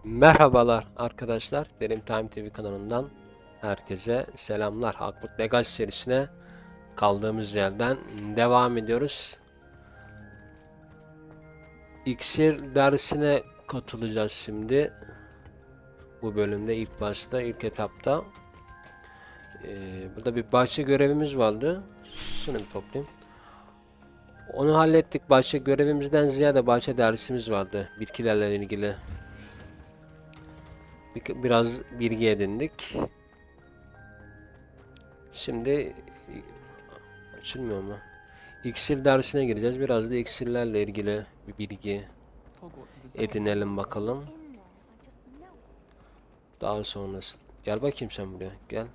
Merhabalar arkadaşlar, Derim Time TV kanalından herkese selamlar. Hogwarts Legacy serisine kaldığımız yerden devam ediyoruz. İksir dersine katılacağız şimdi. Bu bölümde ilk başta, ilk etapta. Burada bir bahçe görevimiz vardı. Şunu bir toplayayım. Onu hallettik. Bahçe görevimizden ziyade bahçe dersimiz vardı. Bitkilerle ilgili. Biraz bilgi edindik. Şimdi açılmıyor mu? İksir dersine gireceğiz. Biraz da iksirlerle ilgili bir bilgi edinelim bakalım. Daha sonrası. Gel bakayım sen buraya. Gel.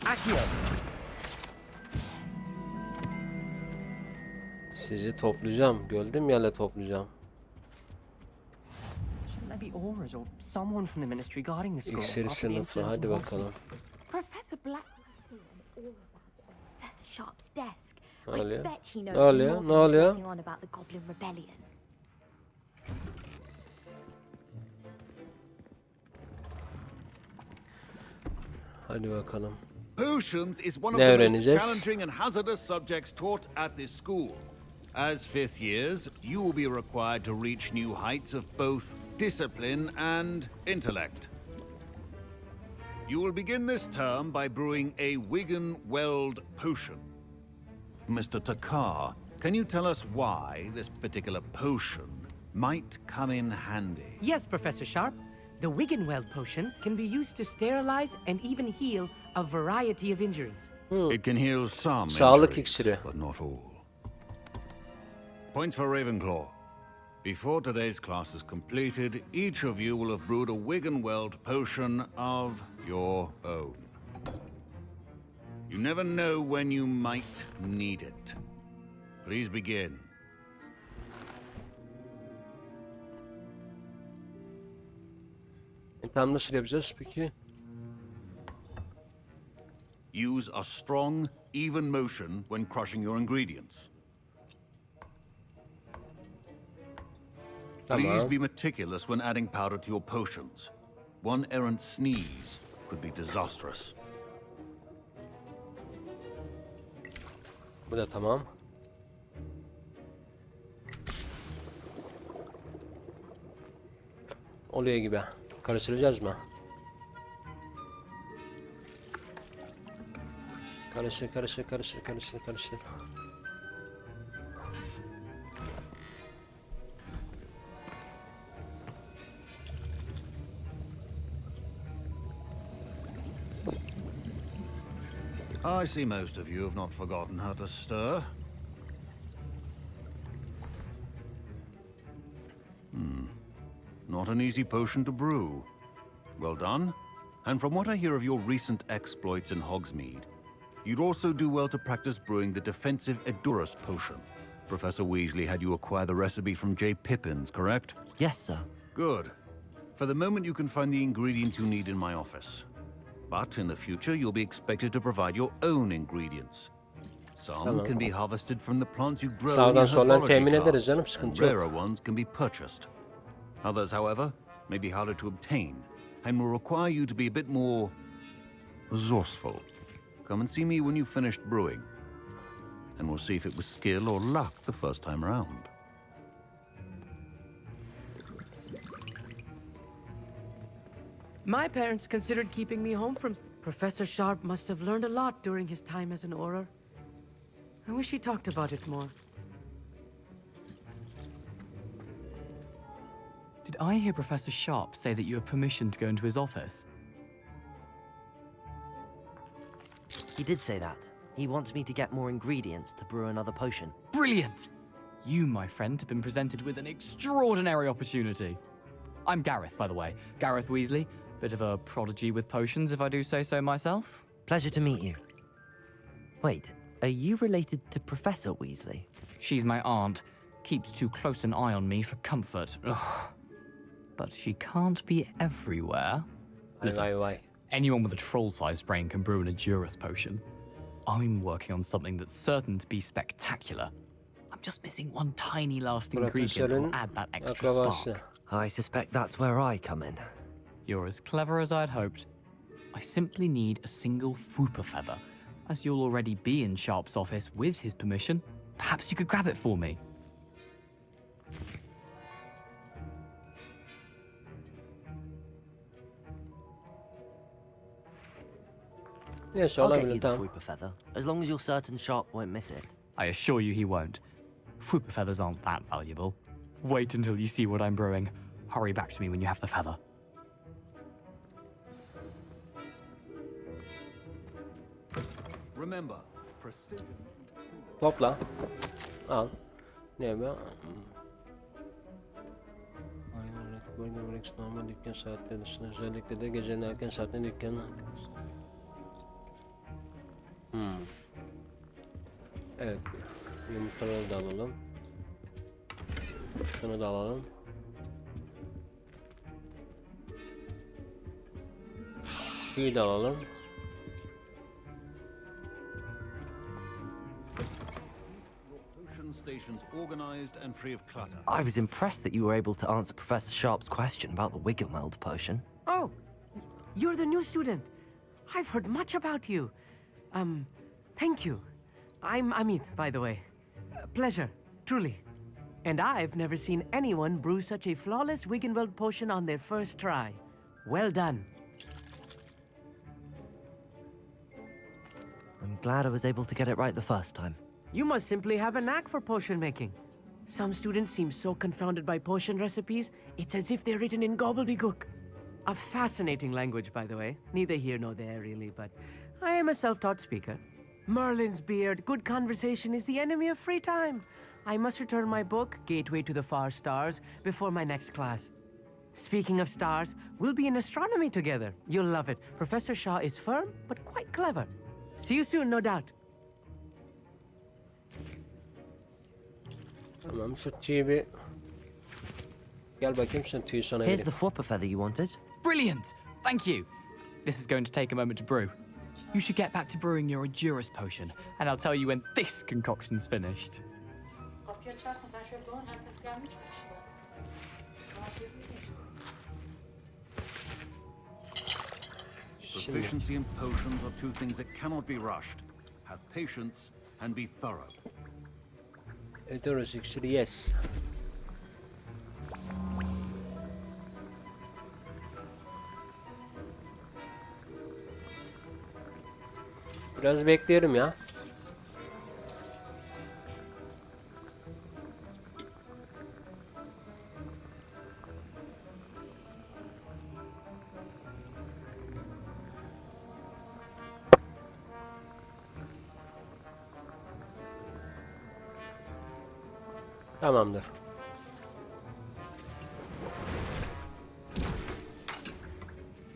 Sizi toplayacağım. Gördüm yerle toplayacağım. İksir sınıfı. Hadi bakalım. Ne oluyor? Ne oluyor? Ne oluyor? Hadi bakalım. Potions is one of Ne the most öğreneceğiz? challenging and hazardous subjects taught at this school. As fifth years, you will be required to reach new heights of both discipline and intellect. You will begin this term by brewing a Wiggen-Weld potion. Mr. Takar, can you tell us why this particular potion might come in handy? Yes, Professor Sharp. The Wiggenweld potion can be used to sterilize and even heal a variety of injuries. It can heal some Sağlık injuries, iksiri. but not all. Points for Ravenclaw. Before today's class is completed, each of you will have brewed a Wiggenweld potion of your own. You never know when you might need it. Please begin. Tam nasıl yapacağız peki? Use a strong, even motion when crushing your ingredients. Please be meticulous when adding powder to your potions. One errant sneeze could be disastrous. Bu da tamam. Oluyor gibi. Karıştıracağız mı? Karıştır, karıştır, karıştır, karıştır, karıştır. I see most of you have not forgotten how to stir. Not an easy potion to brew. Well done. And from what I hear of your recent exploits in Hogsmeade, you'd also do well to practice brewing the defensive Edurus potion. Professor Weasley had you acquire the recipe from J. Pippins, correct? Yes, sir. Good. For the moment, you can find the ingredients you need in my office. But in the future, you'll be expected to provide your own ingredients. Some can be harvested from the plants you grow in Sağdan your soldan herbology temin ederiz class, canım, and sıkıntı yok. rarer ones can be purchased. Others, however, may be harder to obtain and will require you to be a bit more resourceful. Come and see me when you've finished brewing, and we'll see if it was skill or luck the first time around. My parents considered keeping me home from... Professor Sharp must have learned a lot during his time as an Auror. I wish he talked about it more. Did I hear Professor Sharp say that you have permission to go into his office? He did say that. He wants me to get more ingredients to brew another potion. Brilliant! You, my friend, have been presented with an extraordinary opportunity. I'm Gareth, by the way. Gareth Weasley. Bit of a prodigy with potions, if I do say so myself. Pleasure to meet you. Wait, are you related to Professor Weasley? She's my aunt. Keeps too close an eye on me for comfort. Ugh. But she can't be everywhere. Listen, Vay vay. anyone with a troll-sized brain can brew an Edurus potion. I'm working on something that's certain to be spectacular. I'm just missing one tiny last ingredient that will Profesörün add that extra akrabası. spark. I suspect that's where I come in. You're as clever as I'd hoped. I simply need a single Fwooper feather. As you'll already be in Sharp's office with his permission, perhaps you could grab it for me. Neyse I'll get olabilir you the tamam. Fwooper feather, as long as you're certain Sharp won't miss it. I assure you he won't. Fwooper feathers aren't that valuable. Wait until you see what I'm brewing. Hurry back to me when you have the feather. Remember, precision. Topla. Al. Ne bu? Bölüm normal dükkan saatleri dışında özellikle de gecenin erken saatlerinde dükkanın. Evet. Yumurtaları da alalım. Şunu da alalım. Şuyu da alalım. Potion stations organized and free of clutter. I was impressed that you were able to answer Professor Sharp's question about the Wiggenweld potion. Oh, you're the new student. I've heard much about you. Thank you. I'm Amit, by the way. Pleasure, truly. And I've never seen anyone brew such a flawless Wiggenweld potion on their first try. Well done. I'm glad I was able to get it right the first time. You must simply have a knack for potion making. Some students seem so confounded by potion recipes, it's as if they're written in gobbledygook. A fascinating language, by the way. Neither here nor there, really, but I am a self-taught speaker. Merlin's beard, good conversation is the enemy of free time. I must return my book, Gateway to the Far Stars, before my next class. Speaking of stars, we'll be in astronomy together. You'll love it. Professor Shaw is firm, but quite clever. See you soon, no doubt. Tamam şu tüyü bir... Gel bakayım sen tüyü sana Here's vereyim. the Fwooper feather you wanted. Brilliant! Thank you! This is going to take a moment to brew. You should get back to brewing your ediyoruz potion, and I'll tell you when this concoction's finished. Kapıyı açarsan ben şöyle dolan herkes gelmiştir işte. Proficiency in potions are two things that cannot be rushed. Have patience and be thorough. Ediyoruz iksiri yes. Biraz bekleyelim ya. Tamamdır.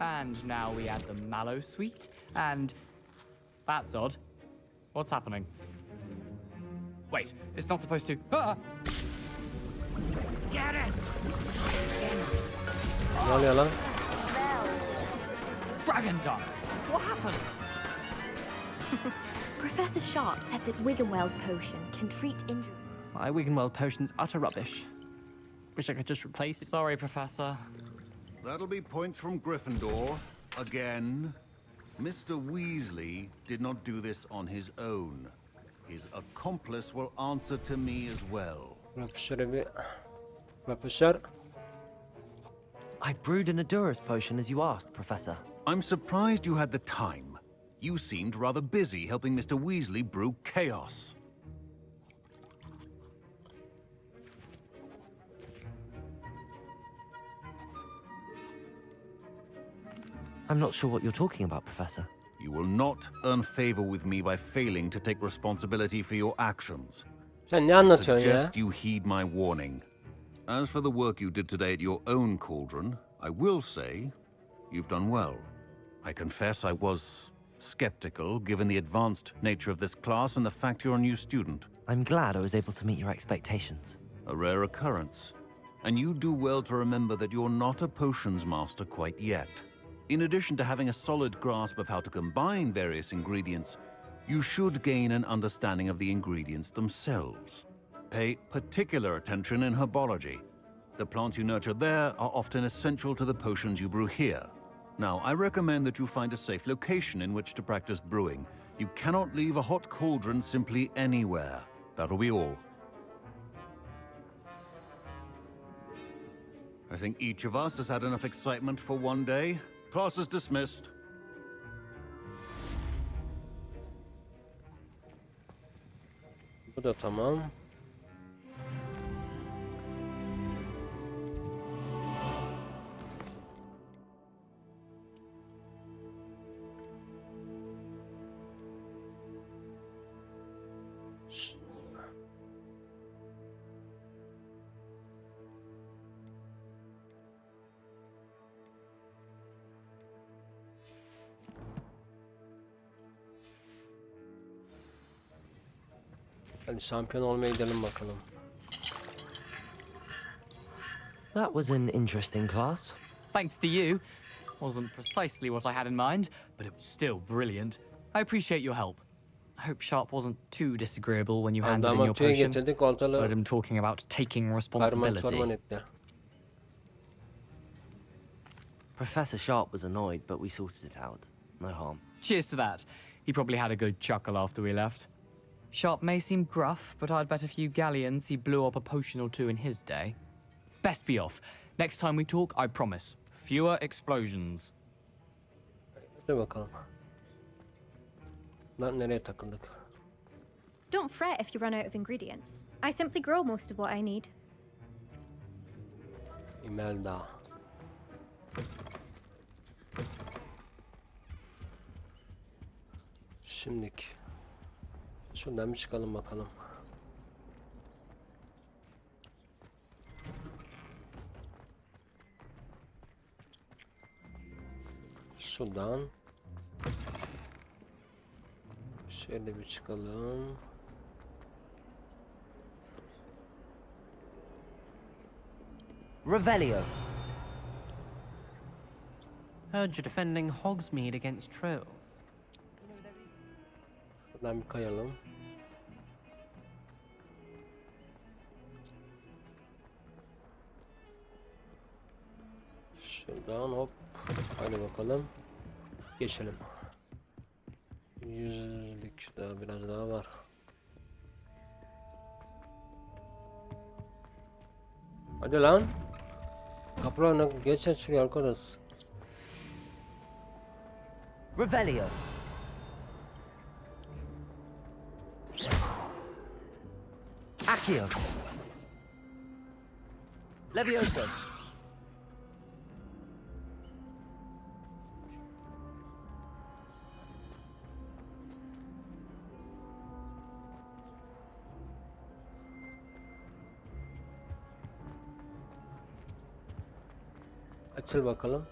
And now we add the mallow sweet, and... That's odd. What's happening? Wait, it's not supposed to... Ah! Get it! Ne oluyor lan? Dragon Dung! What happened? Professor Sharp said that Wiggenweld potion can treat injuries. My Wiggenweld potion's utter rubbish. Wish I could just replace it. Sorry, Professor. That'll be points from Gryffindor. Again. Mr. Weasley did not do this on his own. His accomplice will answer to me as well. Profesöre bir... Profesör... I brewed an ediyoruz potion as you asked, Professor. I'm surprised you had the time. You seemed rather busy helping Mr. Weasley brew chaos. I'm not sure what you're talking about, Professor. You will not earn favor with me by failing to take responsibility for your actions. Sen ne anlatıyorsun ya? Suggest you heed my warning. As for the work you did today at your own cauldron, I will say you've done well. I confess I was skeptical given the advanced nature of this class and the fact you're a new student. I'm glad I was able to meet your expectations. A rare occurrence. And you do well to remember that you're not a potions master quite yet. In addition to having a solid grasp of how to combine various ingredients, you should gain an understanding of the ingredients themselves. Pay particular attention in herbology. The plants you nurture there are often essential to the potions you brew here. Now, I recommend that you find a safe location in which to practice brewing. You cannot leave a hot cauldron simply anywhere. That'll be all. I think each of us has had enough excitement for one day. Class is dismissed. Bu da tamam. Hadi şampiyon olmaya gidelim bakalım. That was an interesting class. Thanks to you. Wasn't precisely what I had in mind, but it was still brilliant. I appreciate your help. I hope Sharp wasn't too disagreeable when you handed in your Damatçıya potion. getirdik Heard ortalığı him talking about taking karman responsibility. çorman etti. Professor Sharp was annoyed, but we sorted it out. No harm. Cheers to that. He probably had a good chuckle after we left. Sharp may seem gruff, but I'd bet a few galleons he blew up a potion or two in his day. Best be off. Next time we talk, I promise. Fewer explosions. Hadi bakalım. Lan nereye takıldık? Don't fret if you run out of ingredients. I simply grow most of what I need. İmelda. Şimdilik şuradan bir çıkalım bakalım. Şuradan şöyle bir çıkalım. Revelio. Heard you're defending Hogsmeade against trolls. Şuradan bir kayalım. Şuradan hop. Hadi bakalım. Geçelim. Yüzlük daha biraz daha var. Hadi lan. Kapılarına geç açılıyor arkadaş. Revelio. Accio. Levioso. Açıl bakalım.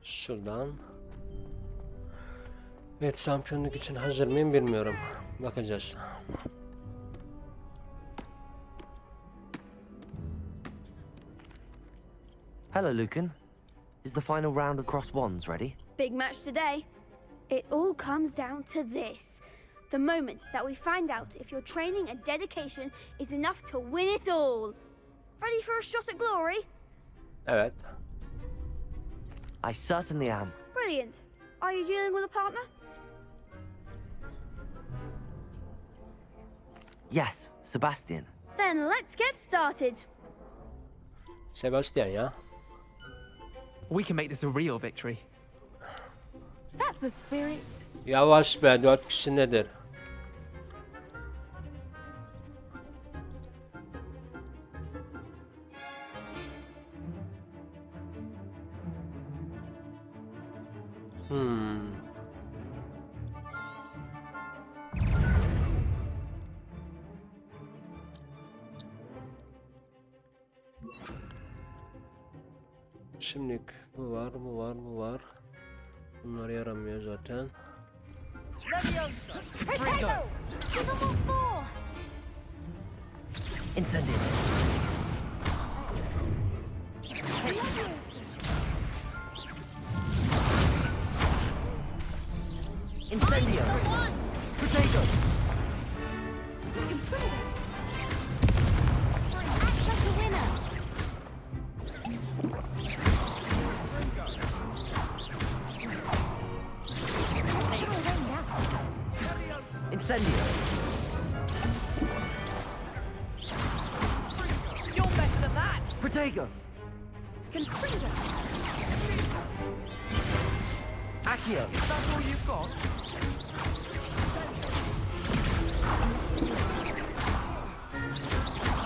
Şuradan. Evet, şampiyonluk için hazır mıyım bilmiyorum. Bakacağız. Hello, Lucan. Is the final round of cross wands ready? Big match today. It all comes down to this. The moment that we find out if your training and dedication is enough to win it all. Ready for a shot at glory? Evet. I certainly am. Brilliant. Are you dealing with a partner? Yes, Sebastian. Then let's get started. Sebastian ya. We can make this a real victory. That's the spirit. Yavaş be, 4 kişi nedir? Şimdi bu var, bu var, bu var. Bunlar yaramıyor zaten. Incendio. Incendio. Incendio. You're better than that! Protego. Confringo! Accio. That's all you've got?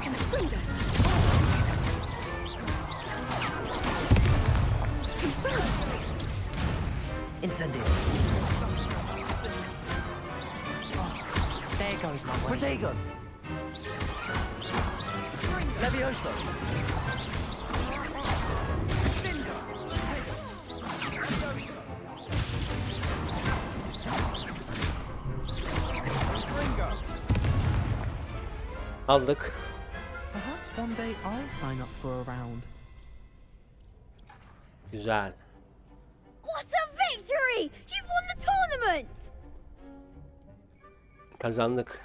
Confringo! Incendio. There goes my way. Protego. Levioso. Aldık. Perhaps one day I'll sign up for a round. Güzel. What a victory! You've won the tournament! Kazandık.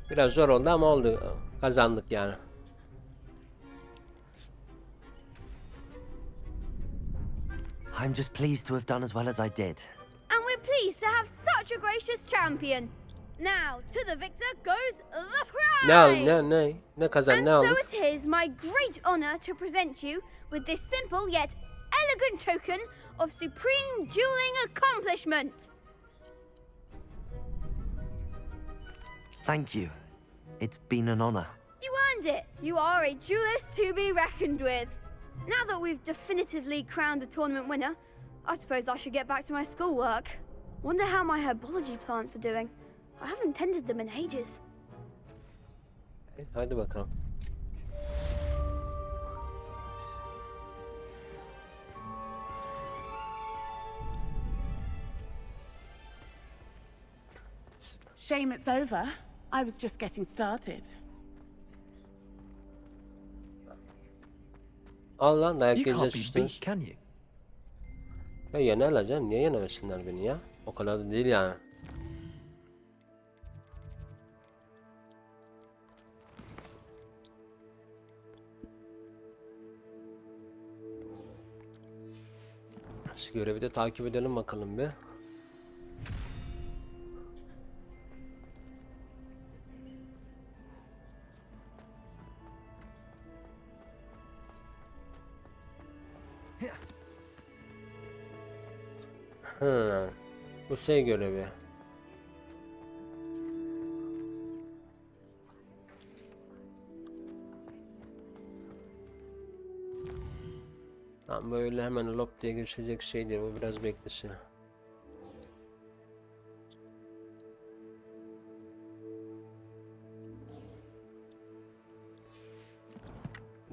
Biraz zor oldu ama oldu. Kazandık yani. I'm just pleased to have done as well as I did. And we're pleased to have such a gracious champion. Now, to the victor goes the prize! Ne kazan And ne so aldık? it is my great honor to present you with this simple yet elegant token of supreme dueling accomplishment. Thank you. It's been an honor. You earned it. You are a duelist to be reckoned with. Now that we've definitively crowned the tournament winner, I suppose I should get back to my schoolwork. Wonder how my herbology plants are doing. I haven't tended them in ages. Hadi bakalım. Shame it's over. I was just getting started. Al lan dayak You yiyince can't be sustunuz. beat, can you? Ya yenerler canım. Niye yenemesinler beni ya? O kadar da değil yani. Şu görevi de takip edelim bakalım bir. Bu şey görevi. Tam böyle hemen lop diye geçecek şey değil. Bu biraz beklesin.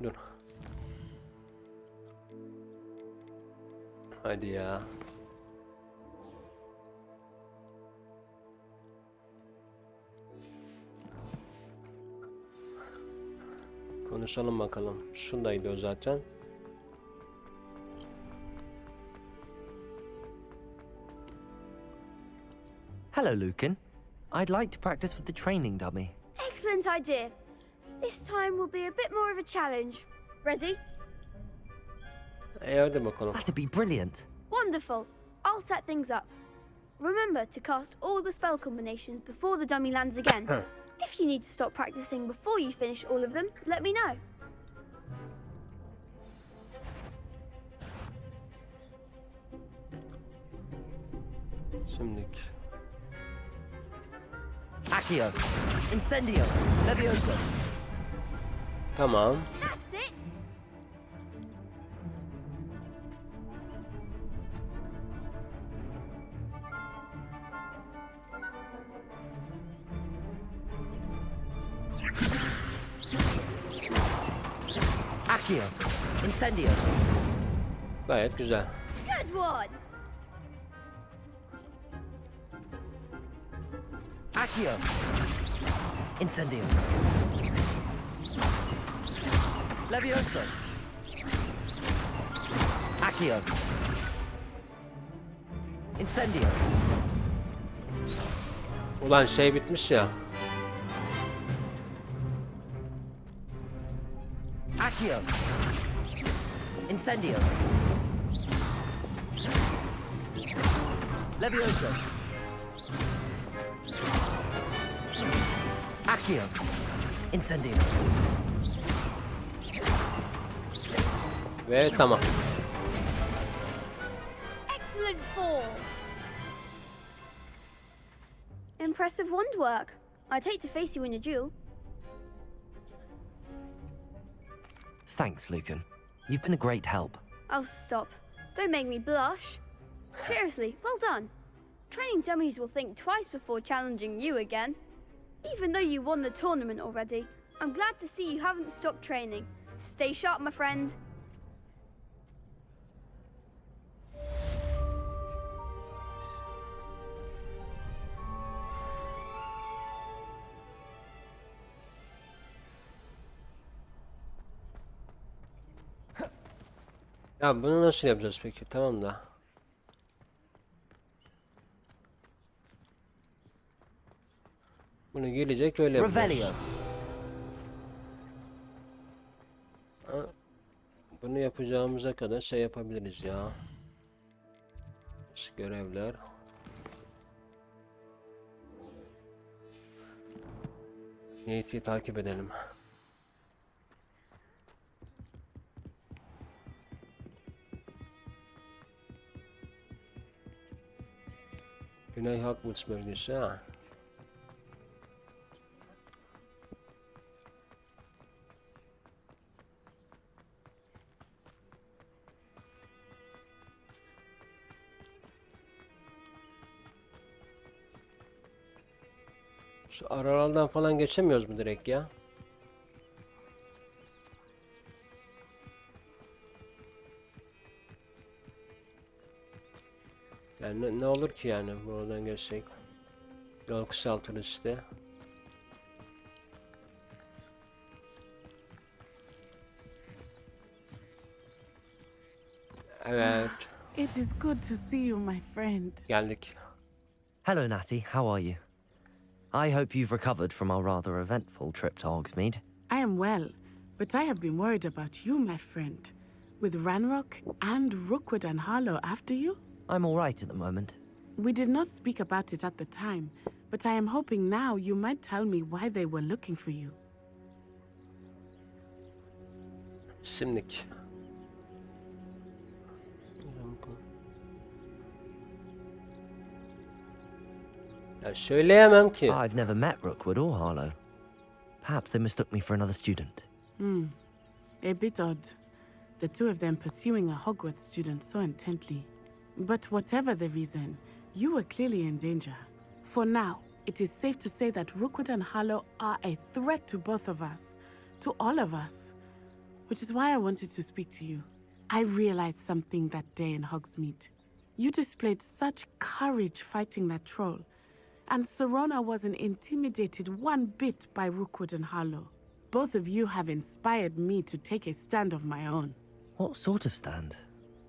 Dur. Hadi ya. Konuşalım bakalım. Şundaydı o zaten. Hello, Lucan. I'd like to practice with the training dummy. Excellent idea. This time will be a bit more of a challenge. Ready? Hadi bakalım. That'd be brilliant. Wonderful. I'll set things up. Remember to cast all the spell combinations before the dummy lands again. If you need to stop practicing before you finish all of them, let me know. Şimdilik. Accio. Incendio. Levioso. Tamam. That's it. Accio. Incendio. Gayet güzel. Good one. Accio. Incendio. Levioso. Accio. Incendio. Ulan şey bitmiş ya. Accio. Incendio. Levioso. Accio. Incendio. Ve tamam. Excellent fall. Impressive wand work. I'd hate to face you in a duel. Thanks, Lucan. You've been a great help. Oh, stop. Don't make me blush. Seriously, well done. Training dummies will think twice before challenging you again. Even though you won the tournament already, I'm glad to see you haven't stopped training. Stay sharp, my friend. Ya bunu nasıl yapacağız peki? Tamam da. Bunu gelecek öyle yapacağız. Revelio. Bunu yapacağımıza kadar şey yapabiliriz ya. İşte görevler. Niyeti takip edelim. Güney Hogwarts bölgesi ha. Şu aralardan falan geçemiyoruz mu direkt ya? Yani ne olur ki yani buradan geçsek? Yol kısaltırız işte. Evet. It is good to see you, my friend. Geldik. Hello, Natty. How are you? I hope you've recovered from our rather eventful trip to Hogsmeade. I am well, but I have been worried about you, my friend. With Ranrock and Rookwood and Harlow after you? I'm all right at the moment. We did not speak about it at the time, but I am hoping now you might tell me why they were looking for you. Simlik. Ya söyleyemem ki. I've never met Rookwood or Harlow. Perhaps they mistook me for another student. A bit odd. The two of them pursuing a Hogwarts student so intently. But whatever the reason, you were clearly in danger. For now, it is safe to say that Rookwood and Harlow are a threat to both of us, to all of us. Which is why I wanted to speak to you. I realized something that day in Hogsmeade. You displayed such courage fighting that troll, and Serona wasn't intimidated one bit by Rookwood and Harlow. Both of you have inspired me to take a stand of my own. What sort of stand?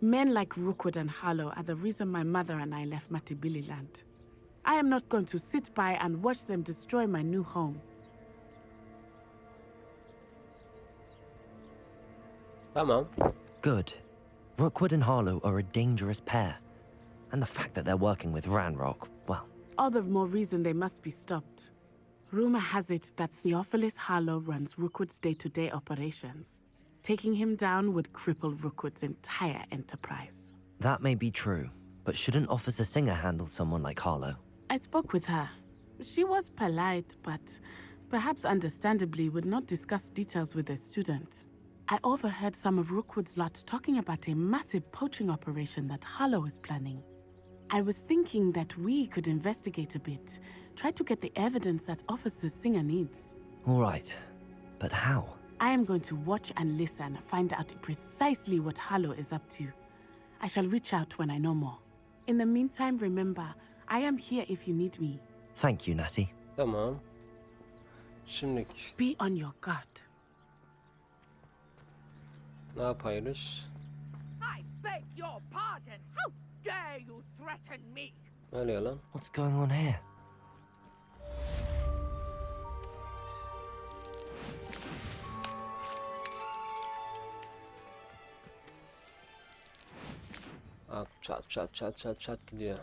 Men like Rookwood and Harlow are the reason my mother and I left Matibili land. I am not going to sit by and watch them destroy my new home. Tamam. Good. Rookwood and Harlow are a dangerous pair. And the fact that they're working with Ranrock, well... All the more reason they must be stopped. Rumor has it that Theophilus Harlow runs Rookwood's day-to-day operations. Taking him down would cripple Rookwood's entire enterprise. That may be true, but shouldn't Officer Singer handle someone like Harlow? I spoke with her. She was polite, but perhaps understandably would not discuss details with a student. I overheard some of Rookwood's lot talking about a massive poaching operation that Harlow is planning. I was thinking that we could investigate a bit, try to get the evidence that Officer Singer needs. All right, but how? I am going to watch and listen, find out precisely what Harlow is up to. I shall reach out when I know more. In the meantime, remember, I am here if you need me. Thank you, Natty. Tamam. Şimdi Be on your guard. ne yapıyoruz? I beg your pardon. How dare you threaten me? Ne oluyor lan? What's going on here? Bak çat çat çat çat çat gidiyor.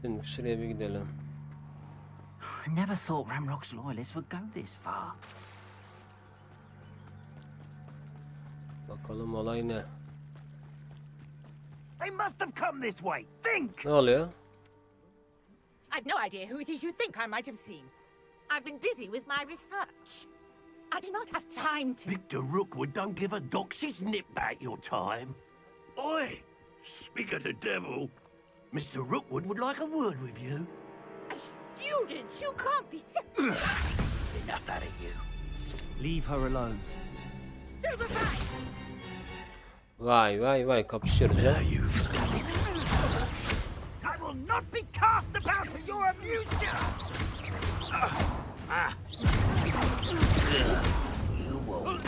Şimdi şuraya bir gidelim. I never thought Ramrock's loyalists would go this far. Bakalım olay ne? They must have come this way. Think! Ne oluyor? I've no idea who it is you think I might have seen. I've been busy with my research. I do not have time to... Victor Rookwood don't give a doxy's nip back your time. Oi! Speak of the devil. Mr. Rookwood would like a word with you. A student? You can't be... Enough out of you. Leave her alone. Stupefy! Vay vay vay kapışıyoruz ya. I will not be cast about for your amusement. You won't.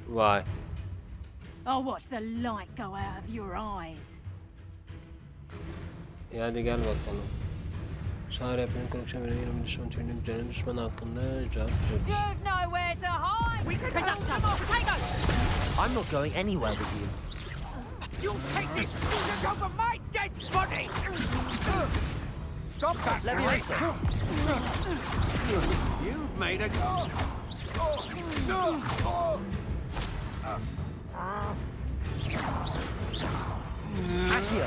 Vay. I'll watch the light go out of your eyes. Hadi gel bakalım. Şahar yapının konuşan bir yerim düşman tüyünün canı düşman hakkında cevap verecek. You've nowhere to hide! We could hold them off, potato! I'm not going anywhere with you. You'll take this student over my dead body! Stop that, Leviosa! You've made a... Accio!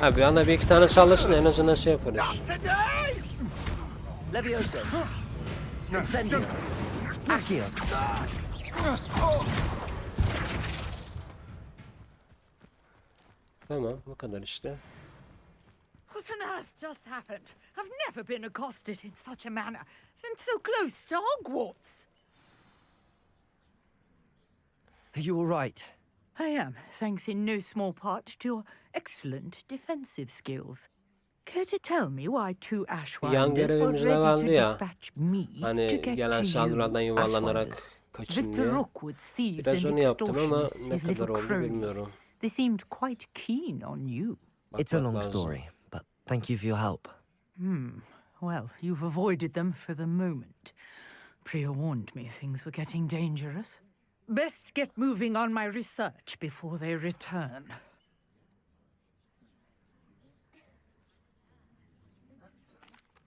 Ha bir anda bir iki tane sallasın en azından şey yaparız. Leviosa! Incendio! Accio! Tamam bu kadar işte. What on earth just happened? I've never been accosted in such a manner, and so close to Hogwarts. Are you all right? I am, thanks in no small part to your excellent defensive skills. Care to tell me why two Yan Ashwinders were görevimiz de ready to vardı ya. dispatch me to Hani get gelen to saldırılardan you, yuvarlanarak Ashwinders? kaçın Victor diye. Rookwood's thieves Biraz and onu yaptım ama extortionists, ne his kadar little oldu cronies. bilmiyorum. They seemed quite keen on you. It's a Bakmak long lazım. story, but thank you for your help. Well, you've avoided them for the moment. Priya warned me things were getting dangerous. Best get moving on my research before they return.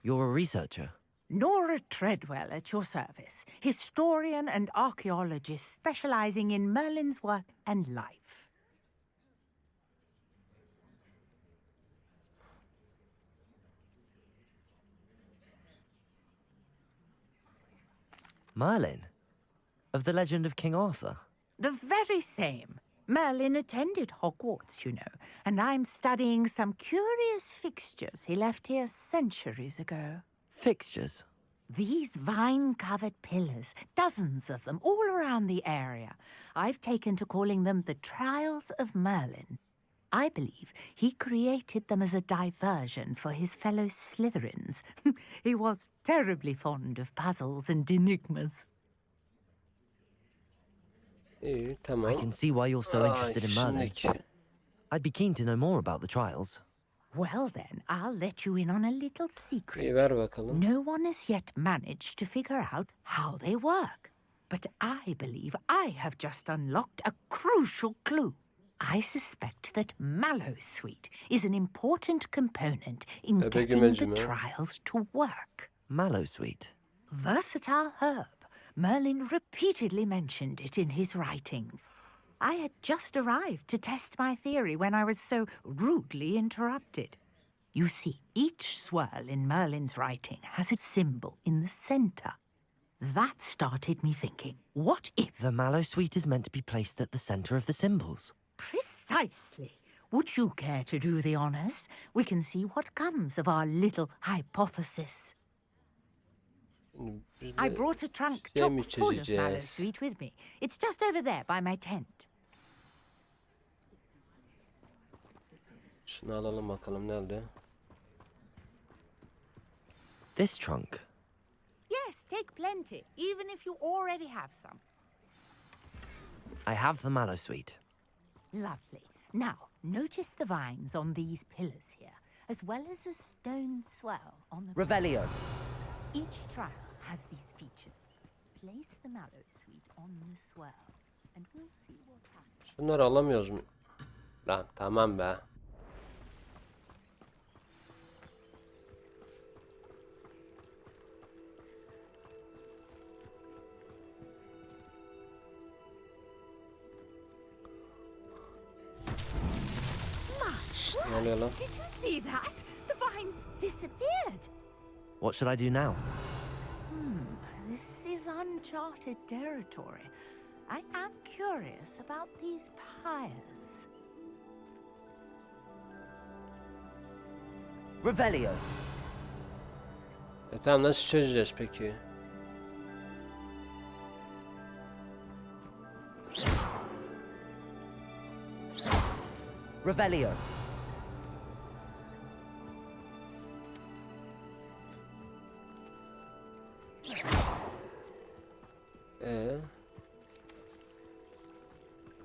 You're a researcher? Nora Treadwell at your service, historian and archaeologist specializing in Merlin's work and life. Merlin? Of the legend of King Arthur? The very same. Merlin attended Hogwarts, you know, and I'm studying some curious fixtures he left here centuries ago. Fixtures? These vine-covered pillars, dozens of them, all around the area. I've taken to calling them the Trials of Merlin. I believe he created them as a diversion for his fellow Slytherins. He was terribly fond of puzzles and enigmas. İyi tamam. I can see why you're so interested in Merlin. Şimdiki. I'd be keen to know more about the trials. Well then, I'll let you in on a little secret. İyi ver bakalım. No one has yet managed to figure out how they work. But I believe I have just unlocked a crucial clue. I suspect that Mallowsweet is an important component in getting the trials to work. Mallowsweet? Versatile herb. Merlin repeatedly mentioned it in his writings. I had just arrived to test my theory when I was so rudely interrupted. You see, each swirl in Merlin's writing has a symbol in the center. That started me thinking, what if... The Mallowsweet is meant to be placed at the center of the symbols. Precisely. Would you care to do the honors? We can see what comes of our little hypothesis. I brought a trunk chock full of Mallowsweet with me. It's just over there by my tent. Şunu alalım bakalım nerede? This trunk? Yes, take plenty, even if you already have some. I have the Mallowsweet. Lovely. Now, Notice the vines on these pillars here, as well as a stone swell on the Revelio. Each trial has these features. Place the mallow sweet on the swell, and we'll see what happens. Şunları alamıyoruz mu? Lan tamam be. Ne oluyor lan? Did you see that? The vines disappeared. What should I do now? This is uncharted territory. I am curious about these pyres. Revelio. Tamam, nasıl çözeceğiz peki? Revelio.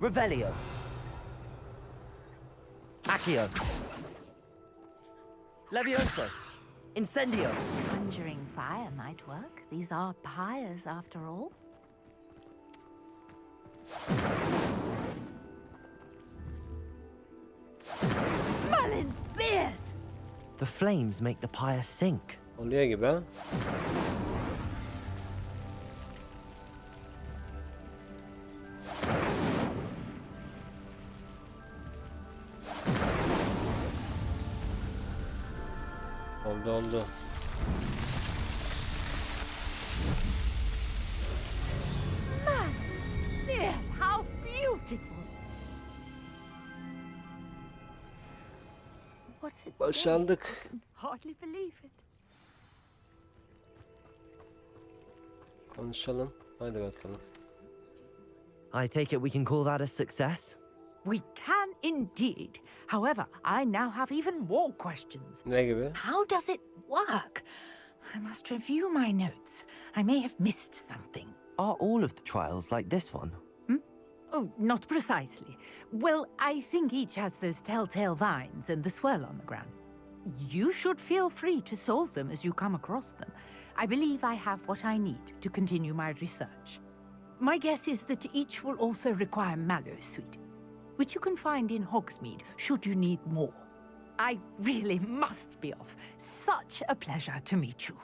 Revelio. Accio. Levioso. Incendio. Conjuring fire might work. These are pyres after all. Merlin's beard! The flames make the pyre sink. Oluyor gibi ha? Oldu. Merlin's beard! How beautiful! What a day. Başardık. I can hardly believe it. Konuşalım. Hadi bakalım. I take it we can call that a success? We can indeed. However, I now have even more questions. Ne gibi? How does it work? I must review my notes. I may have missed something. Are all of the trials like this one? Oh, not precisely. Well, I think each has those telltale vines and the swirl on the ground. You should feel free to solve them as you come across them. I believe I have what I need to continue my research. My guess is that each will also require mallow sweet, which you can find in Hogsmeade should you need more. I really must be off. Such a pleasure to meet you.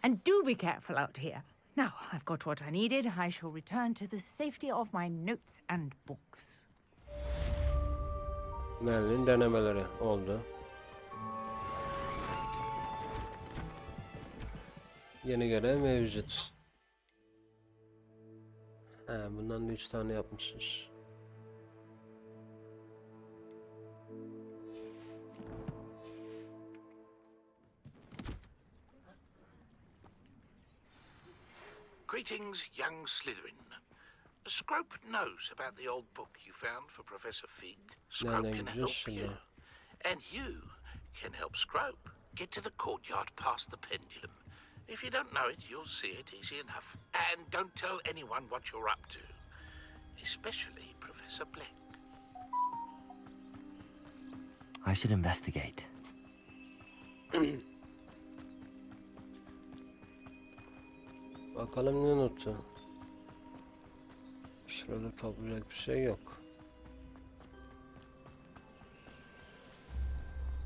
And do be careful out here. Now I've got what I needed. I shall return to the safety of my notes and books. Merlin denemeleri oldu. Yeni görev mevcut. Bundan da 3 tane yapmışız. Greetings, young Slytherin. Scrope knows about the old book you found for Professor Fig. Scrope can help you. And you can help Scrope get to the courtyard past the pendulum. If you don't know it, you'll see it easy enough. And don't tell anyone what you're up to. Especially Professor Black. I should investigate. Bakalım ne notu. Şurada toplayacak bir şey yok.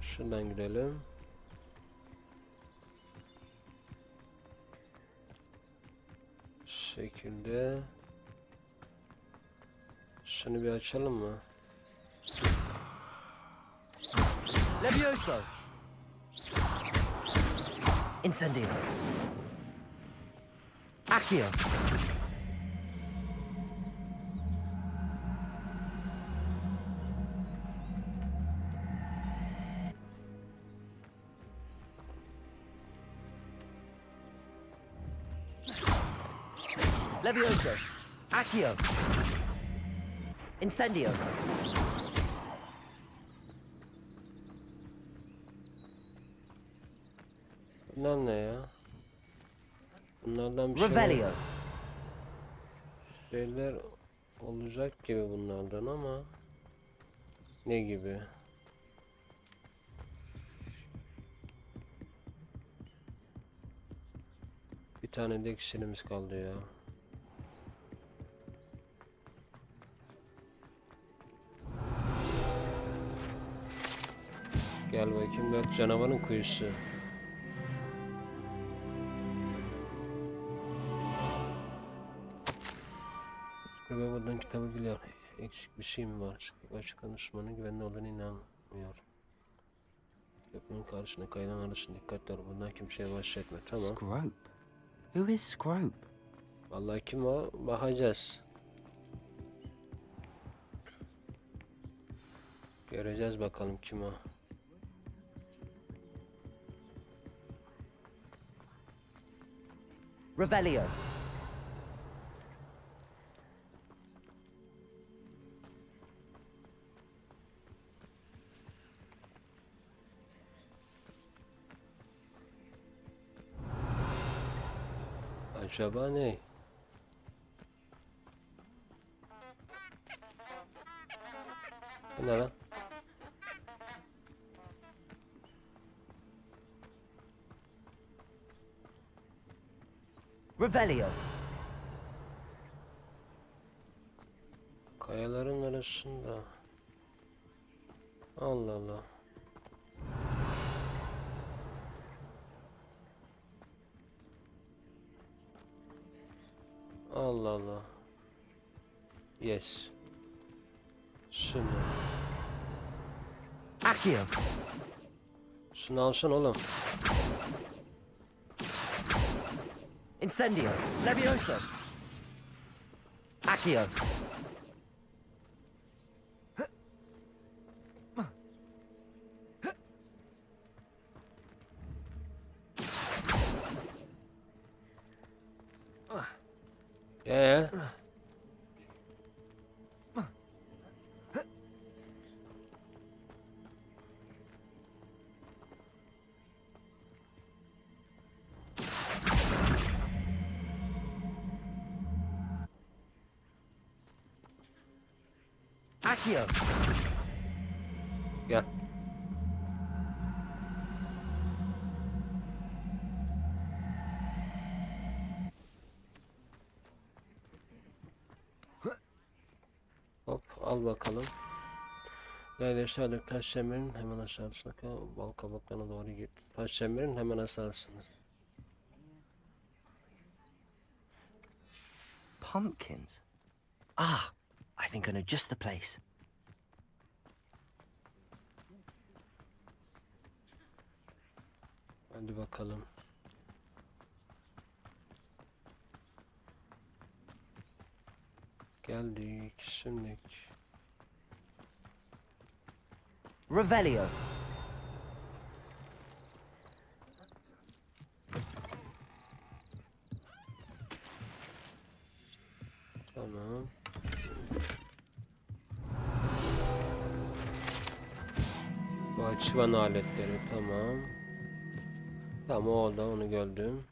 Şuradan gidelim. Şu şekilde. Şunu bir açalım mı? Levioso. Incendio. Accio. Levioso. Accio. Incendio. Bunlar ne ya? Bunlardan bir Revelio. şeyler olacak gibi bunlardan ama ne gibi? Bir tane de kişiliğimiz kaldı ya. Gel bakayım, 4 canavarın kuyusu. Ve buradan kitabı biliyor. Eksik bir şey mi var? Başkan düşmanı güvenli olduğunu inanmıyor. Yapının karşısına kaynan arasın, dikkatli ol. Bundan kimseye bahsetme. Tamam. Scrope. Who is Scrope? Vallahi kim o? Bakacağız. Göreceğiz bakalım kim o. Revelio. Acaba ne? Bu ne lan? Revelio. Kayaların arasında. Allah Allah. Allah Allah. Yes. Şunu. Accio. Şunu alsana oğlum. Incendio. Levioso. Accio. Ee? Accio. Gel. Hop, al bakalım. Neredeyse aldık, taş çemberin hemen aşağısına bal kabaklarına doğru git. Taş çemberin hemen aşağısına. Pumpkins. Ah, I think I know just the place. Hadi bakalım. Geldik, şimdi. Revelio. Tamam. Bu açıvan aletleri, tamam. Tamam, o da onu gördüm.